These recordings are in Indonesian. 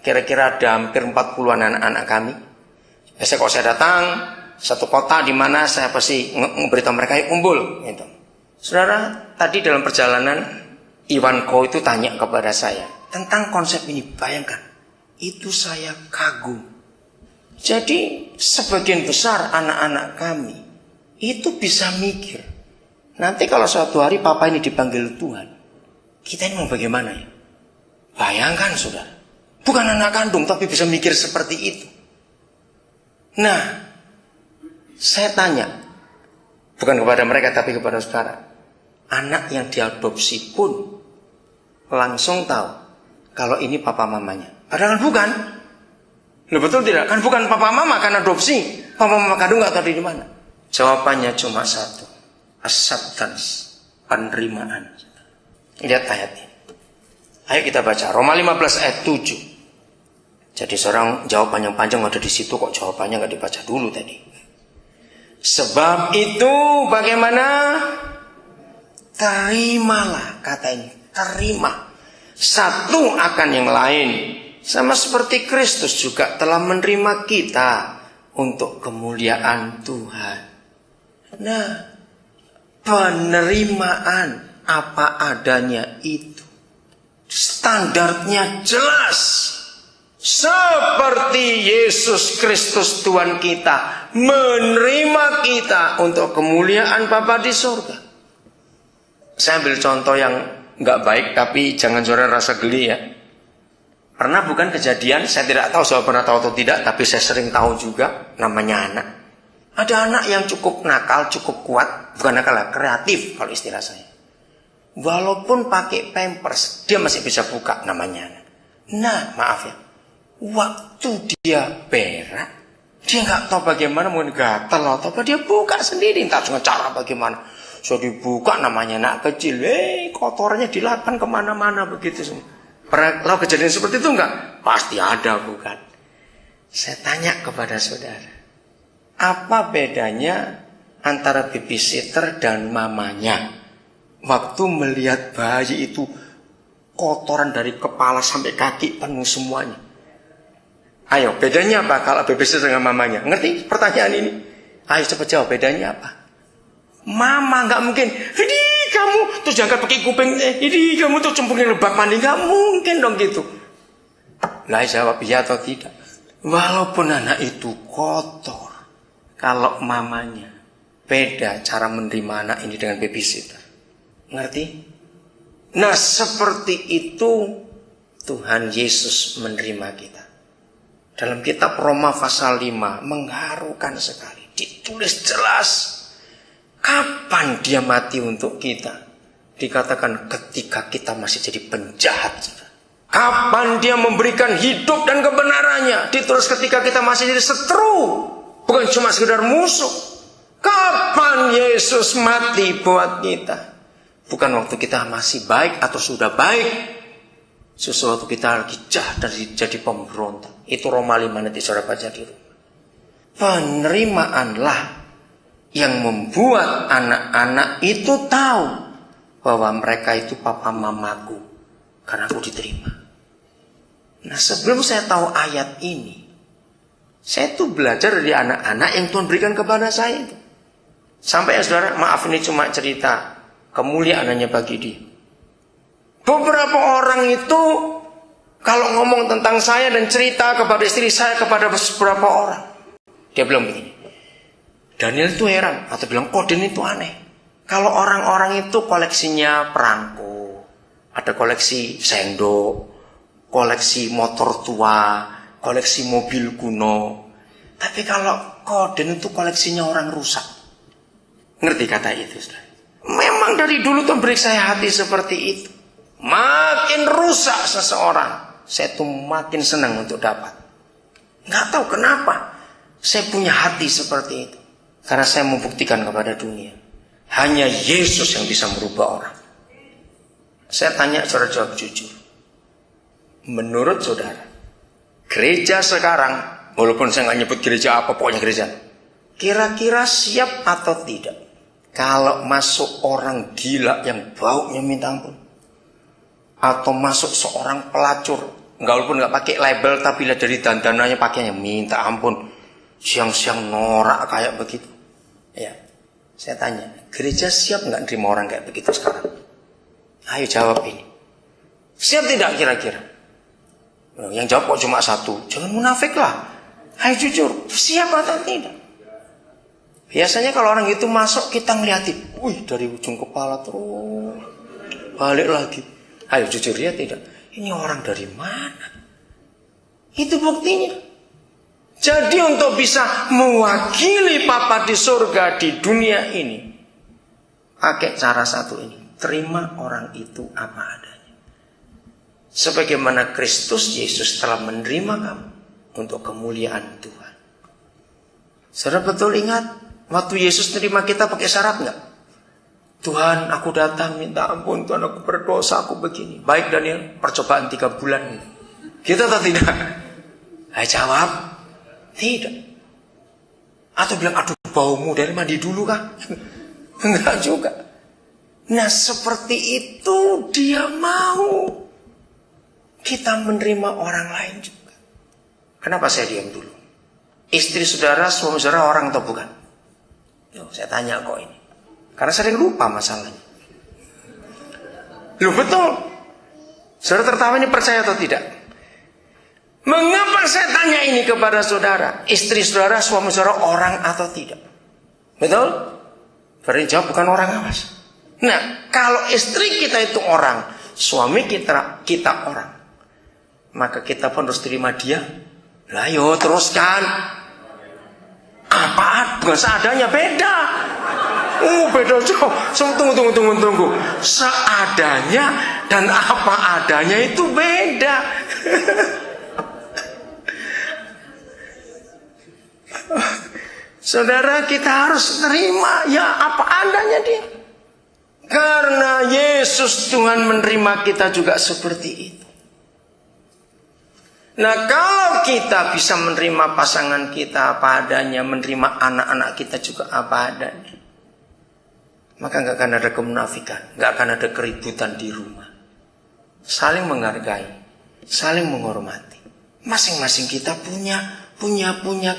Kira-kira ada hampir 40-an anak-anak kami. Biasa kalau saya datang satu kota di mana saya pasti memberitahu mereka, kumpul gitu. Saudara, tadi dalam perjalanan Iwan Ko itu tanya kepada saya tentang konsep ini. Bayangkan, itu saya kagum. Jadi sebagian besar anak-anak kami itu bisa mikir, nanti kalau suatu hari papa ini dipanggil Tuhan, kita ini mau bagaimana ya? Bayangkan saudara, bukan anak kandung tapi bisa mikir seperti itu. Nah, saya tanya, bukan kepada mereka tapi kepada saudara, anak yang diadopsi pun langsung tahu kalau ini papa mamanya. Padahal bukan. Loh, betul tidak? Kan bukan papa mama kan adopsi. Papa mama kandung gak tahu di mana. Jawabannya cuma satu, acceptance, penerimaan. Lihat ayat ini. Ayo kita baca Roma 15 ayat 7. Jadi seorang jawaban yang panjang ada di situ, kok jawabannya nggak dibaca dulu tadi. Sebab itu bagaimana? Terimalah, kata ini, terima satu akan yang lain, sama seperti Kristus juga telah menerima kita untuk kemuliaan Tuhan. Nah, penerimaan apa adanya itu standarnya jelas. Seperti Yesus Kristus Tuhan kita menerima kita untuk kemuliaan Bapa di surga. Saya ambil contoh yang nggak baik, tapi jangan saudara rasa geli ya. Pernah bukan kejadian, saya tidak tahu saya pernah tahu atau tidak, tapi saya sering tahu juga, namanya anak. Ada anak yang cukup nakal, cukup kuat, bukan nakal lah, kreatif kalau istilah saya. Walaupun pakai pampers, dia masih bisa buka, namanya anak. Nah, maaf ya. Waktu dia berak, dia nggak tahu bagaimana, mungkin gatal atau apa, dia buka sendiri, entah dengan cara bagaimana. So dibuka, namanya anak kecil, kotorannya dilapan kemana-mana begitu semua. Pernah tahu kejadian seperti itu enggak? Pasti ada, bukan? Saya tanya kepada saudara, apa bedanya antara babysitter dan mamanya waktu melihat bayi itu kotoran dari kepala sampai kaki penuh semuanya? Ayo, bedanya apa kalau babysitter dengan mamanya? Ngerti pertanyaan ini? Ayo cepat jawab, bedanya apa? Mama nggak mungkin, ini kamu terus jangan pakai kuping, ini kamu tuh cemplungin lebak mandi, nggak mungkin dong gitu. Lah jawab iya atau tidak. Walaupun anak itu kotor, kalau mamanya beda cara menerima anak ini dengan babysitter. Ngerti? Nah, seperti itu Tuhan Yesus menerima kita. Dalam kitab Roma pasal 5 mengharukan sekali. Ditulis jelas kapan dia mati untuk kita. Dikatakan ketika kita masih jadi penjahat. Kapan dia memberikan hidup dan kebenarannya. Ditulis ketika kita masih jadi seteru, bukan cuma sekedar musuh. Kapan Yesus mati buat kita? Bukan waktu kita masih baik atau sudah baik. Sesuatu kita lagi jahat dan jadi pemberontak. Itu Roma 5 nanti saudara baca di rumah. Penerimaanlah yang membuat anak-anak itu tahu bahwa mereka itu papa mamaku karena aku diterima. Nah, sebelum saya tahu ayat ini, saya tuh belajar dari anak-anak yang Tuhan berikan kepada saya itu. Sampai ya saudara, maaf ini cuma cerita kemuliaan hanya bagi dia. Beberapa orang itu kalau ngomong tentang saya dan cerita kepada istri saya, kepada beberapa orang, dia bilang begini, Daniel itu heran atau bilang Koden itu aneh. Kalau orang-orang itu koleksinya perangko, ada koleksi sendok, koleksi motor tua, koleksi mobil kuno. Tapi kalau Koden itu koleksinya orang rusak. Ngerti kata itu, saudara? Memang dari dulu Tuhan beri saya hati seperti itu. Makin rusak seseorang, saya tuh makin senang untuk dapat. Nggak tahu kenapa saya punya hati seperti itu. Karena saya membuktikan kepada dunia, hanya Yesus yang bisa merubah orang. Saya tanya, saudara jawab jujur. Menurut saudara, gereja sekarang, walaupun saya nggak nyebut gereja apa, pokoknya gereja, kira-kira siap atau tidak kalau masuk orang gila yang baunya minta ampun, atau masuk seorang pelacur walaupun nggak pakai label, tapi lihat dari dandanannya, pakaiannya, minta ampun, siang-siang norak kayak begitu. Ya, saya tanya, gereja siap nggak nerima orang kayak begitu sekarang? Ayo jawab ini. Siap tidak kira-kira? Yang jawab kok cuma satu. Jangan munafik lah. Ayo jujur, siap atau tidak? Biasanya kalau orang itu masuk, kita ngeliatin, wih, dari ujung kepala terus balik lagi. Ayo jujur, ya tidak? Ini orang dari mana? Itu buktinya. Jadi untuk bisa mewakili Papa di surga di dunia ini, pakai cara satu ini. Terima orang itu apa adanya. Sebagaimana Kristus Yesus telah menerima kamu untuk kemuliaan Tuhan. Saudara betul ingat, waktu Yesus terima kita pakai syarat enggak? Tuhan, aku datang minta ampun, Tuhan aku berdosa, aku begini. Baik Daniel, percobaan 3 bulan. Kita atau tidak? Jawab, tidak. Atau bilang, aduh baumu, dari mandi dulu kah? Enggak juga. Nah seperti itu dia mau kita menerima orang lain juga. Kenapa saya diam dulu? Istri saudara, suami saudara orang atau bukan? Yo, saya tanya kok ini. Karena sering lupa masalahnya. Loh betul. Saudara tertawa ini percaya atau tidak? Mengapa saya tanya ini kepada saudara? Istri saudara, suami saudara orang atau tidak? Betul? Berarti jawab bukan orang, awas. Nah, kalau istri kita itu orang, suami kita orang, maka kita pun harus terima dia. Lah yo teruskan. Apaan? Bukan seadanya, beda. Beda jauh. Tunggu. Seadanya dan apa adanya itu beda. Saudara, kita harus terima ya apa adanya dia. Karena Yesus Tuhan menerima kita juga seperti itu. Nah, kalau kita bisa menerima pasangan kita apa adanya, menerima anak-anak kita juga apa adanya, maka gak akan ada kemunafikan, gak akan ada keributan di rumah. Saling menghargai, saling menghormati. Masing-masing kita punya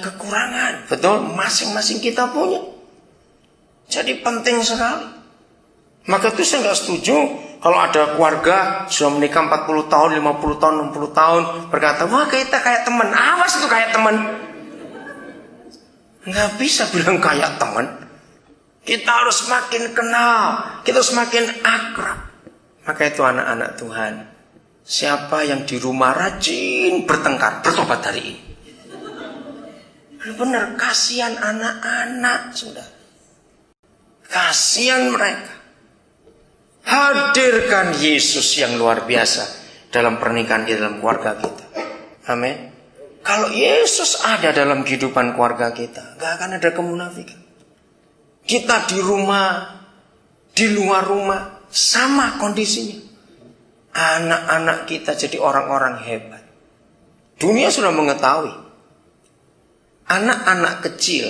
kekurangan. Betul? Masing-masing kita punya. Jadi penting sekali. Maka itu saya gak setuju kalau ada keluarga sudah menikah 40 tahun, 50 tahun, 60 tahun berkata, wah kita kayak teman. Awas itu kayak teman. Nggak bisa bilang kayak teman. Kita harus makin kenal. Kita harus makin akrab. Maka itu anak-anak Tuhan, siapa yang di rumah rajin bertengkar, bertobat hari ini. Benar, kasihan anak-anak sudah. Kasihan mereka. Hadirkan Yesus yang luar biasa dalam pernikahan kita, dalam keluarga kita. Amin. Kalau Yesus ada dalam kehidupan keluarga kita, gak akan ada kemunafikan. Kita di rumah, di luar rumah, sama kondisinya. Anak-anak kita jadi orang-orang hebat. Dunia sudah mengetahui. Anak-anak kecil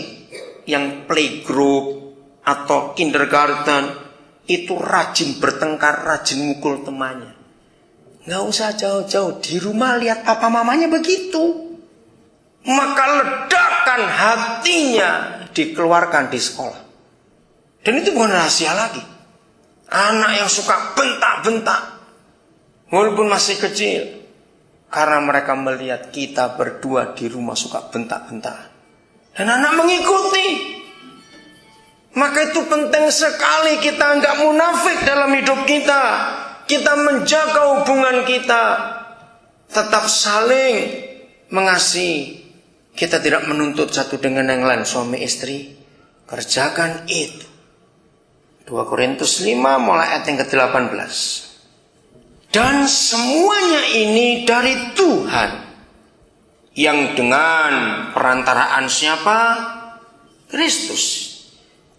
yang playgroup atau kindergarten itu rajin bertengkar, rajin mukul temannya. Nggak usah jauh-jauh, di rumah lihat papa mamanya begitu. Maka ledakan hatinya dikeluarkan di sekolah. Dan itu bukan rahasia lagi. Anak yang suka bentak-bentak, walaupun masih kecil, karena mereka melihat kita berdua di rumah suka bentak-bentak. Dan anak mengikuti. Maka itu penting sekali kita enggak munafik dalam hidup kita. Kita menjaga hubungan kita. Tetap saling mengasihi. Kita tidak menuntut satu dengan yang lain. Suami istri, kerjakan itu. 2 Korintus 5 mulai ayat yang ke-18. Dan semuanya ini dari Tuhan, yang dengan perantaraan siapa? Kristus.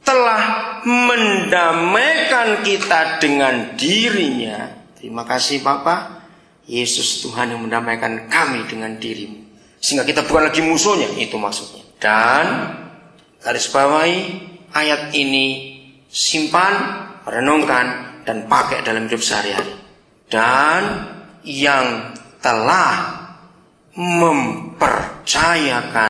Telah mendamaikan kita dengan dirinya. Terima kasih Bapa. Yesus Tuhan yang mendamaikan kami dengan dirimu. Sehingga kita bukan lagi musuhnya. Itu maksudnya. Dan garis bawahi ayat ini, simpan, renungkan, dan pakai dalam hidup sehari-hari. Dan yang telah mempercayakan